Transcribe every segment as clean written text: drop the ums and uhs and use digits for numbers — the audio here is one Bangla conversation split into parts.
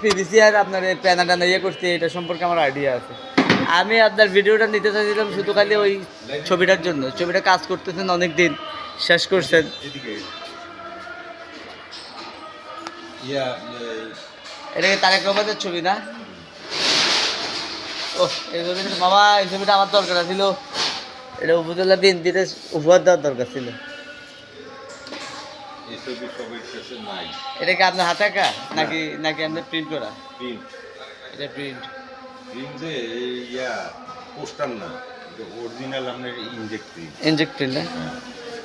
পিভিসি আর আপনার এই প্যানা টানা ইয়ে করছি, এটা সম্পর্কে আমার আইডিয়া আছে। আমি আপনার ভিডিওটা নিতে চাইছিলাম শুধু খালি ওই ছবিটার জন্য। ছবিটা কাজ করতেছেন অনেক দিন, শেষ করছেন। এটা কি তারেক রহমানের ছবি না? ও এই ছবিটা মামা, এই ছবিটা আমার দরকার ছিল। এটা উপজেলা বিএনপিতে উপহার দেওয়ার দরকার ছিল। এটা কি আপনার হাতে আঁকা নাকি নাকি আপনার প্রিন্ট করা? এটা প্রিন্ট। পোস্টার না, অরিজিনাল আপনার ইনজেক্ট প্রিন্ট না?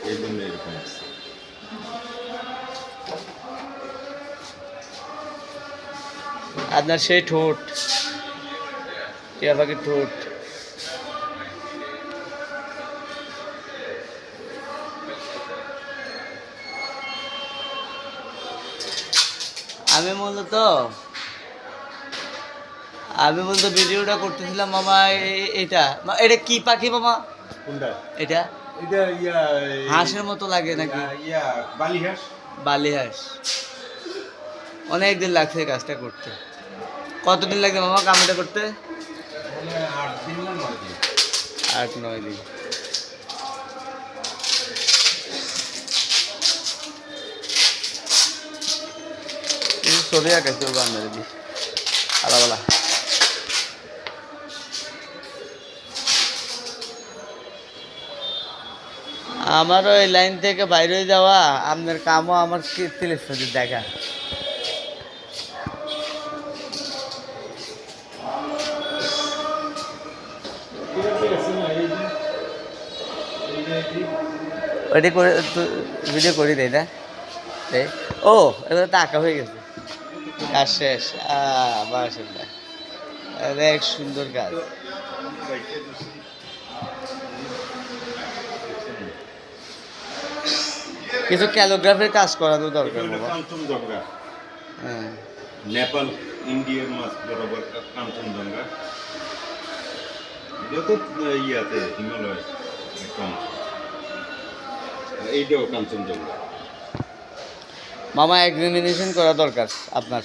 এই জন্য এরকম আছে। আপনার সেই ঠোঁট, টিয়া পাখির ঠোঁট। আমি মূলত ভিডিওটা করতেছিলাম মামা। এটা এটা কি পাখি মামা? কোনটা? এটা এটা হাঁসের মতো লাগে নাকি? বালি হাঁস। বালি হাঁস। অনেক দিন লাগছে এই কাজটা করতে। কতদিন লাগে মামা কামটা করতে? 8 দিন না 9 দিন। 8-9 দিন। ছবি আঁকাইছে বান্ধবী দি আলাদা। আমারও এই লাইন থেকে বাইরে যাওয়া, আপনার কামও আমার তিলেশ্বরী দেখা। ওইটি করে ভিডিও করি দেয় না? ও এবার তো আঁকা হয়ে গেছে, কাজ শেষ। মাশাআল্লাহ, অনেক সুন্দর কাজ। কিছু ক্যালোগ্রাফির কাজ করানো দরকার। হ্যাঁ, নেপাল ইন্ডিয়ার মাছ বরাবর কাঞ্চনজঙ্ঘা। এটা তো ইয়াতে হিমালয়, এইটাও কাঞ্চনজঙ্ঘা। মামা এক্সামিনেশন করা দরকার আপনার।